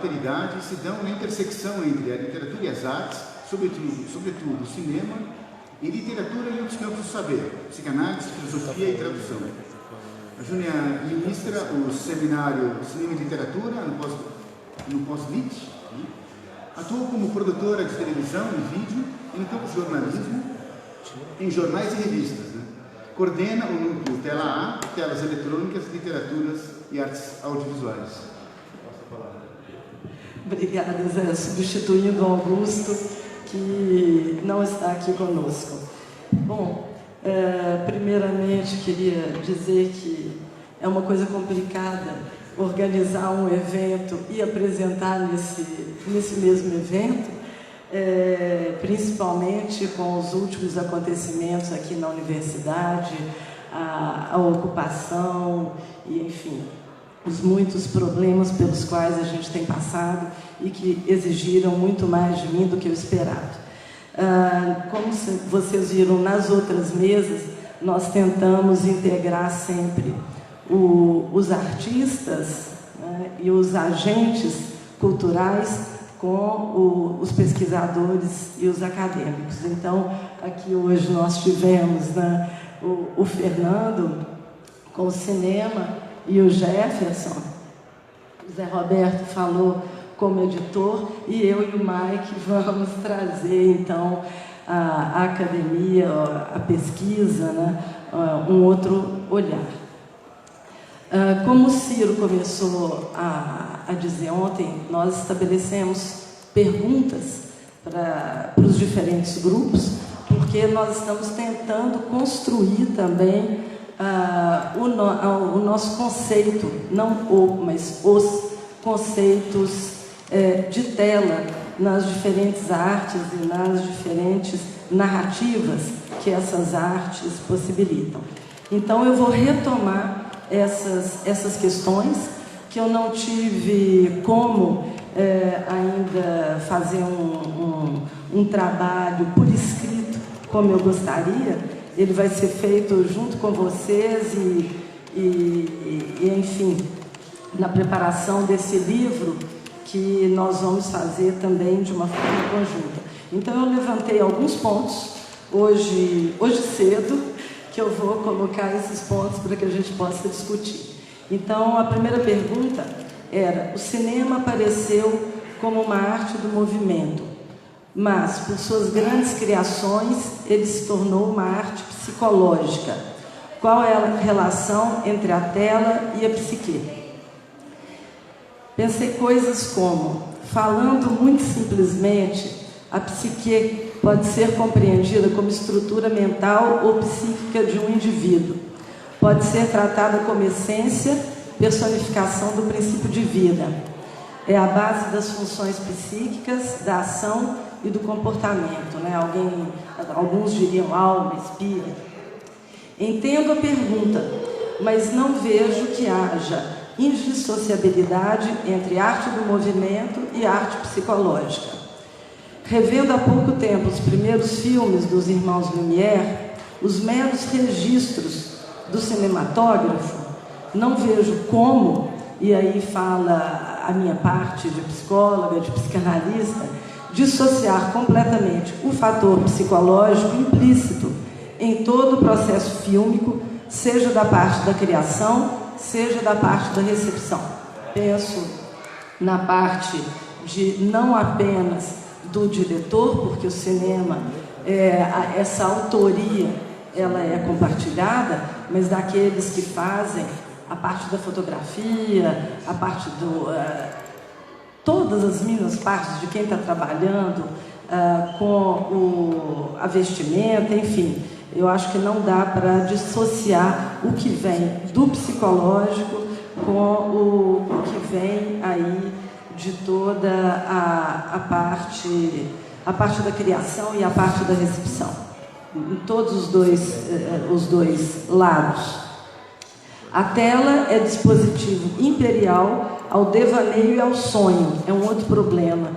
alteridade se dão na intersecção entre a literatura e as artes, sobretudo o cinema, e literatura e outros campos do saber, psicanálise, filosofia e tradução. A Júnia ministra o seminário Cinema e Literatura no Pós-Lit. Atuou como produtora de televisão e vídeo e no campo de jornalismo, em jornais e revistas. Coordena o núcleo Tela A, Telas Eletrônicas, Literaturas e Artes Audiovisuais. Obrigada, Zé. Substituindo o Augusto, que não está aqui conosco. Bom, primeiramente queria dizer que é uma coisa complicada organizar um evento e apresentar nesse mesmo evento, principalmente com os últimos acontecimentos aqui na universidade, a ocupação e, enfim, os muitos problemas pelos quais a gente tem passado e que exigiram muito mais de mim do que eu esperado. Como vocês viram nas outras mesas, nós tentamos integrar sempre os artistas, né, e os agentes culturais com os pesquisadores e os acadêmicos. Então, aqui hoje nós tivemos, né, o Fernando com o cinema e o Jefferson. O Zé Roberto falou como editor e eu e o Mike vamos trazer, então, a academia, a pesquisa, né, um outro olhar. Como o Ciro começou a dizer ontem, nós estabelecemos perguntas para os diferentes grupos, porque nós estamos tentando construir também o nosso conceito, não mas os conceitos de tela nas diferentes artes e nas diferentes narrativas que essas artes possibilitam. Então, eu vou retomar essas questões que eu não tive como ainda fazer um trabalho por escrito como eu gostaria. Ele vai ser feito junto com vocês e enfim, na preparação desse livro que nós vamos fazer também de uma forma conjunta. Então, eu levantei alguns pontos hoje cedo, que eu vou colocar esses pontos para que a gente possa discutir. Então, a primeira pergunta era: o cinema apareceu como uma arte do movimento, mas, por suas grandes criações, ele se tornou uma arte psicológica. Qual é a relação entre a tela e a psique? Pensei coisas como: falando muito simplesmente, a psique pode ser compreendida como estrutura mental ou psíquica de um indivíduo. Pode ser tratada como essência, personificação do princípio de vida. É a base das funções psíquicas, da ação e do comportamento, né? Alguns diriam alma, espírito. Entendo a pergunta, mas não vejo que haja indissociabilidade entre arte do movimento e arte psicológica. Revendo há pouco tempo os primeiros filmes dos irmãos Lumière, os meros registros do cinematógrafo, não vejo como, e aí fala a minha parte de psicóloga, de psicanalista, dissociar completamente o fator psicológico implícito em todo o processo fílmico, seja da parte da criação, seja da parte da recepção. Penso na parte de não apenas do diretor, porque o cinema, essa autoria, ela é compartilhada, mas daqueles que fazem a parte da fotografia, a parte todas as mínimas partes de quem está trabalhando com a vestimenta, enfim. Eu acho que não dá para dissociar o que vem do psicológico com o que vem aí de toda a parte da criação e a parte da recepção, em todos os dois lados. A tela é dispositivo imperial ao devaneio e ao sonho, é um outro problema,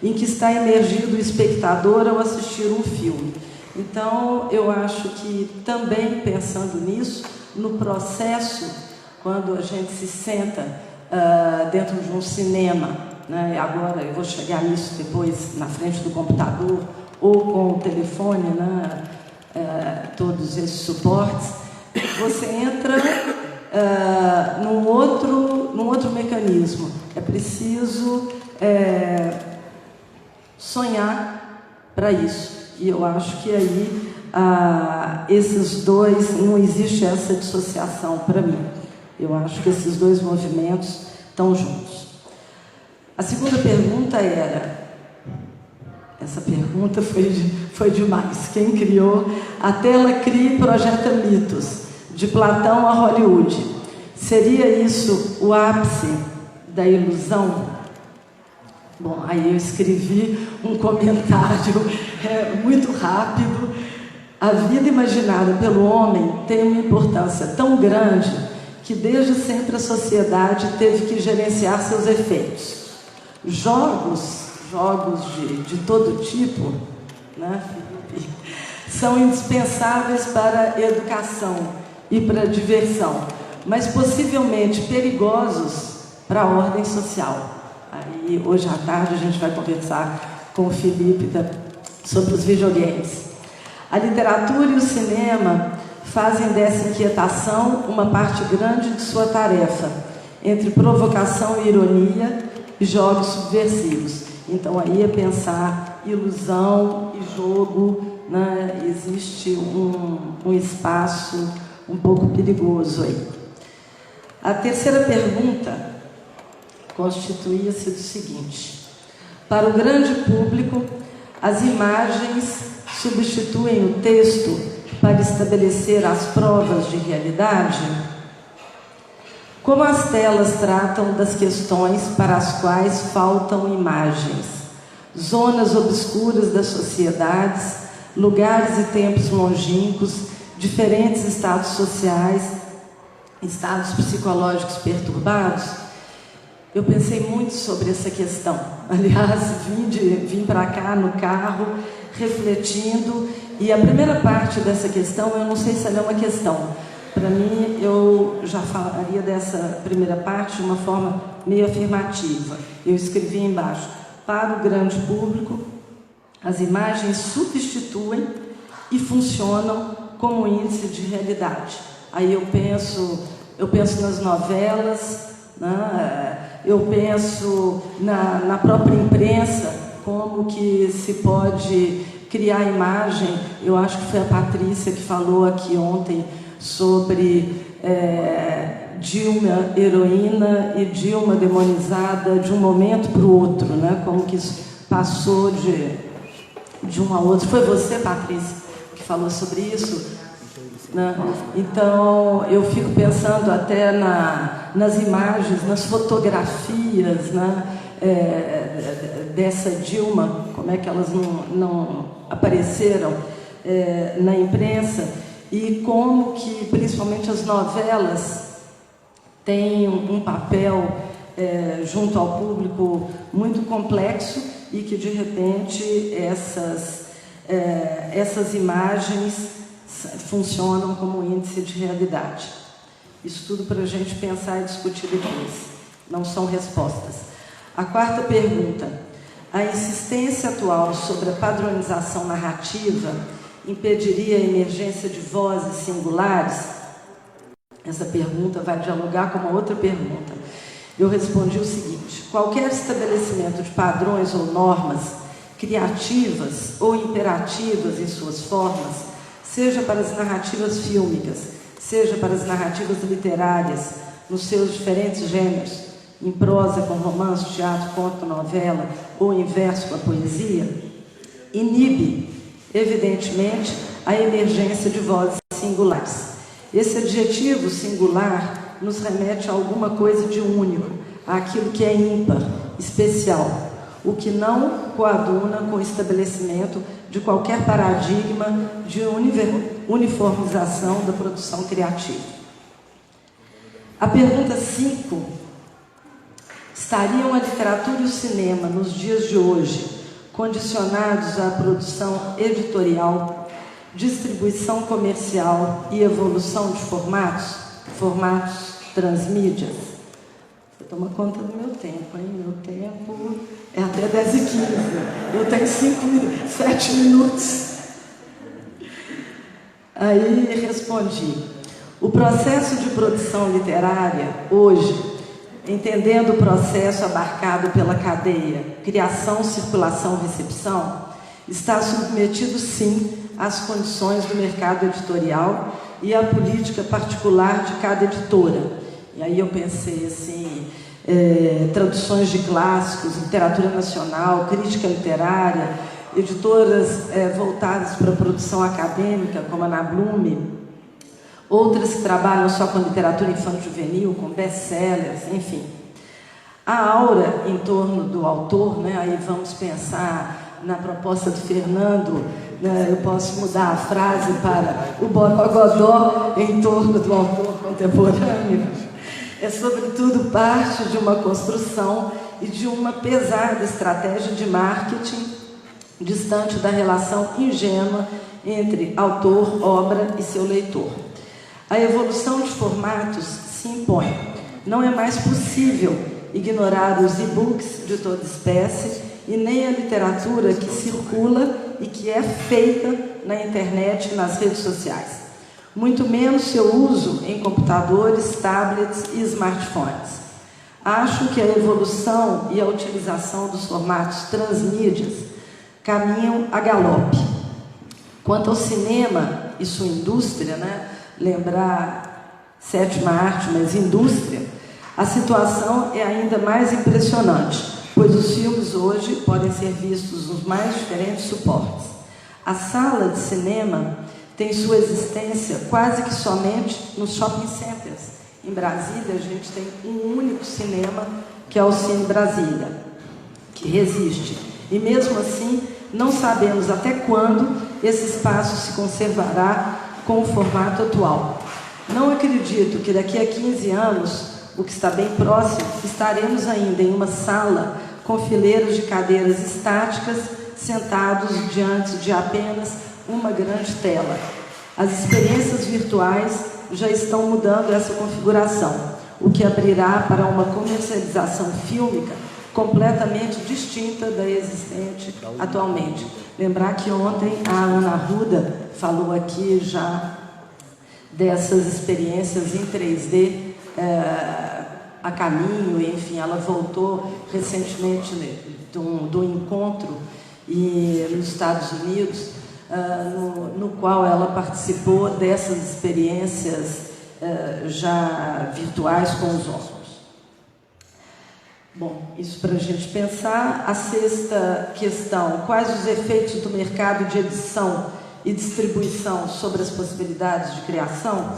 em que está emergido o espectador ao assistir um filme. Então, eu acho que também pensando nisso, no processo, quando a gente se senta dentro de um cinema né? E agora eu vou chegar nisso depois na frente do computador ou com o telefone, né? Todos esses suportes, você entra num outro mecanismo. É preciso sonhar para isso. E eu acho que aí esses dois, não existe essa dissociação para mim. Eu acho que esses dois movimentos estão juntos. A segunda pergunta era... Essa pergunta foi demais. Quem criou? A tela cria e projeta mitos, de Platão a Hollywood. Seria isso o ápice da ilusão? Bom, aí eu escrevi um comentário muito rápido. A vida imaginada pelo homem tem uma importância tão grande que desde sempre a sociedade teve que gerenciar seus efeitos. Jogos de todo tipo, né, Felipe, são indispensáveis para a educação e para a diversão, mas possivelmente perigosos para a ordem social. Aí, hoje à tarde, a gente vai conversar com o Felipe sobre os videogames. A literatura e o cinema fazem dessa inquietação uma parte grande de sua tarefa, entre provocação e ironia e jogos subversivos. Então, aí é pensar ilusão e jogo, né? Existe um espaço um pouco perigoso aí. A terceira pergunta constituía-se do seguinte: para o grande público, as imagens substituem o texto para estabelecer as provas de realidade? Como as telas tratam das questões para as quais faltam imagens? Zonas obscuras das sociedades, lugares e tempos longínquos, diferentes estados sociais, estados psicológicos perturbados? Eu pensei muito sobre essa questão. Aliás, vim para cá no carro, refletindo, e a primeira parte dessa questão, eu não sei se ela é uma questão. Para mim, eu já falaria dessa primeira parte de uma forma meio afirmativa. Eu escrevi embaixo: para o grande público, as imagens substituem e funcionam como índice de realidade. Aí eu penso nas novelas, né? Eu penso na própria imprensa, como que se pode criar imagem. Eu acho que foi a Patrícia que falou aqui ontem sobre Dilma heroína e Dilma demonizada de um momento para o outro, né? Como que isso passou de um a outro. Foi você, Patrícia, que falou sobre isso, né? Então, eu fico pensando até nas imagens, nas fotografias, né? Dessa Dilma, como é que elas não apareceram na imprensa, e como que, principalmente as novelas, têm um papel junto ao público muito complexo, e que, de repente, essas imagens funcionam como índice de realidade. Isso tudo para a gente pensar e discutir depois. Não são respostas. A quarta pergunta: a insistência atual sobre a padronização narrativa impediria a emergência de vozes singulares? Essa pergunta vai dialogar com uma outra pergunta. Eu respondi o seguinte: qualquer estabelecimento de padrões ou normas criativas ou imperativas em suas formas, seja para as narrativas fílmicas, seja para as narrativas literárias, nos seus diferentes gêneros, em prosa com romance, teatro, conto, novela, ou em verso com a poesia, inibe, evidentemente, a emergência de vozes singulares. Esse adjetivo singular nos remete a alguma coisa de único, àquilo que é ímpar, especial, o que não coaduna com o estabelecimento de qualquer paradigma de uniformização da produção criativa. A pergunta 5: estariam a literatura e o cinema, nos dias de hoje, condicionados à produção editorial, distribuição comercial e evolução de formatos transmídias? toma conta do meu tempo, hein? Meu tempo é até 10h15. Eu tenho 7 minutos. Aí respondi: o processo de produção literária, hoje, entendendo o processo abarcado pela cadeia criação, circulação, recepção, está submetido, sim, às condições do mercado editorial e à política particular de cada editora. E aí eu pensei assim, traduções de clássicos, literatura nacional, crítica literária, editoras voltadas para a produção acadêmica, como a Ana Blume, outras que trabalham só com literatura infanto-juvenil, com best-sellers, enfim. A aura em torno do autor, né, aí vamos pensar na proposta do Fernando, né, eu posso mudar a frase para o borogodó em torno do autor contemporâneo, é sobretudo parte de uma construção e de uma pesada estratégia de marketing distante da relação ingênua entre autor, obra e seu leitor. A evolução de formatos se impõe. Não é mais possível ignorar os e-books de toda espécie e nem a literatura que circula e que é feita na internet e nas redes sociais. Muito menos seu uso em computadores, tablets e smartphones. Acho que a evolução e a utilização dos formatos transmídias caminham a galope. Quanto ao cinema e sua indústria, né, lembrar sétima arte, mas indústria, a situação é ainda mais impressionante, pois os filmes hoje podem ser vistos nos mais diferentes suportes. A sala de cinema tem sua existência quase que somente nos shopping centers. Em Brasília, a gente tem um único cinema, que é o Cine Brasília, que resiste. E mesmo assim, não sabemos até quando esse espaço se conservará com o formato atual. Não acredito que daqui a 15 anos, o que está bem próximo, estaremos ainda em uma sala com fileiras de cadeiras estáticas, sentados diante de apenas uma grande tela. As experiências virtuais já estão mudando essa configuração, o que abrirá para uma comercialização fílmica completamente distinta da existente atualmente. Lembrar que ontem a Ana Arruda falou aqui já dessas experiências em 3D a caminho, enfim, ela voltou recentemente do encontro nos Estados Unidos, no qual ela participou dessas experiências já virtuais com os óculos. Bom, isso para a gente pensar. A sexta questão: quais os efeitos do mercado de edição e distribuição sobre as possibilidades de criação?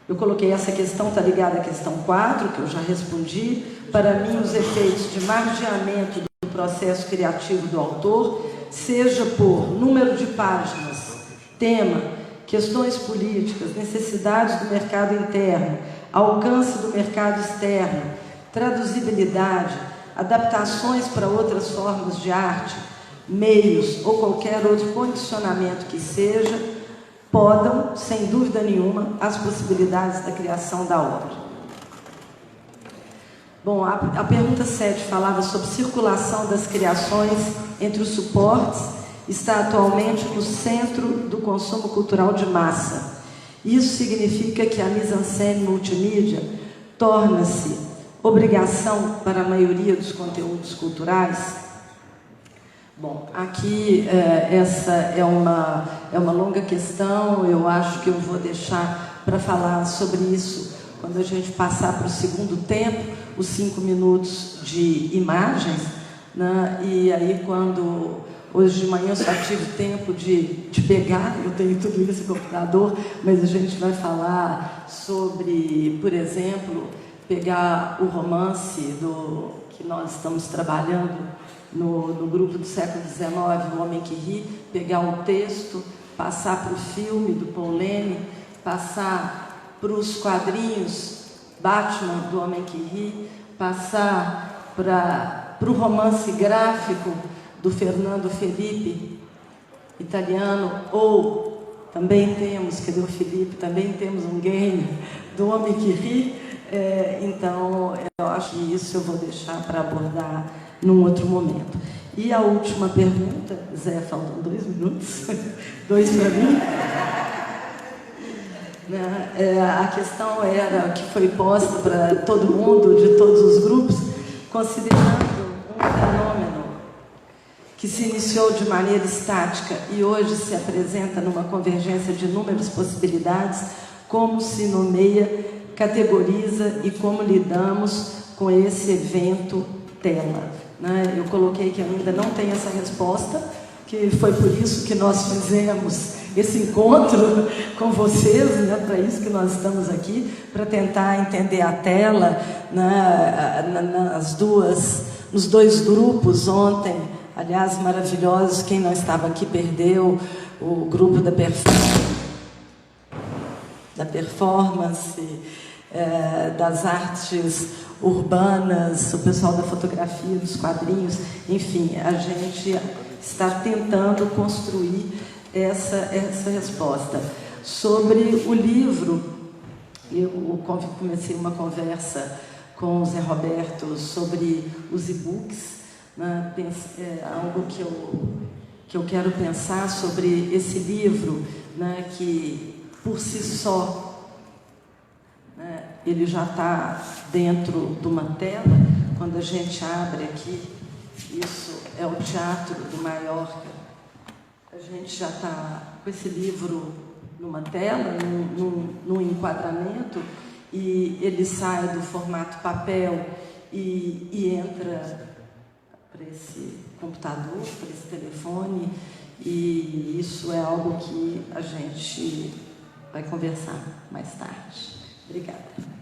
Eu coloquei essa questão, está ligada à questão 4, que eu já respondi. Para mim, os efeitos de margeamento do processo criativo do autor, seja por número de páginas, tema, questões políticas, necessidades do mercado interno, alcance do mercado externo, traduzibilidade, adaptações para outras formas de arte, meios ou qualquer outro condicionamento que seja, podam, sem dúvida nenhuma, as possibilidades da criação da obra. Bom, a pergunta 7 falava sobre circulação das criações entre os suportes, está atualmente no centro do consumo cultural de massa. Isso significa que a mise-en-scène multimídia torna-se obrigação para a maioria dos conteúdos culturais? Bom, aqui essa é uma longa questão, eu acho que eu vou deixar para falar sobre isso quando a gente passar para o segundo tempo, os 5 minutos de imagens, né? E aí quando hoje de manhã eu só tive tempo de pegar, eu tenho tudo isso no computador, mas a gente vai falar sobre, por exemplo, pegar o romance que nós estamos trabalhando no grupo do século XIX, O Homem que Ri, pegar um texto, passar para o filme do Paul Lene, passar para os quadrinhos Batman, do Homem que Ri, passar para o romance gráfico do Fernando Felipe, italiano, ou também temos, cadê o Felipe? Também temos um game do Homem que Ri, Então, eu acho que isso eu vou deixar para abordar num outro momento. E a última pergunta, Zé, faltam 2 minutos, 2 para mim. A questão era que foi posta para todo mundo, de todos os grupos, considerando um fenômeno que se iniciou de maneira estática e hoje se apresenta numa convergência de inúmeras possibilidades, como se nomeia, categoriza e como lidamos com esse evento tela. Eu coloquei que ainda não tem essa resposta, que foi por isso que nós fizemos esse encontro com vocês, para isso que nós estamos aqui, para tentar entender a tela, nos 2 grupos ontem, aliás, maravilhosos, quem não estava aqui perdeu, o grupo da performance, das artes urbanas, o pessoal da fotografia, dos quadrinhos, enfim, a gente está tentando construir essa resposta. Sobre o livro, eu comecei uma conversa com o Zé Roberto sobre os e-books, algo que eu quero pensar sobre esse livro, que por si só ele já está dentro de uma tela. Quando a gente abre aqui, isso é o Teatro do Maiorca, a gente já está com esse livro numa tela, num enquadramento, e ele sai do formato papel e entra para esse computador, para esse telefone, e isso é algo que a gente vai conversar mais tarde. Obrigada.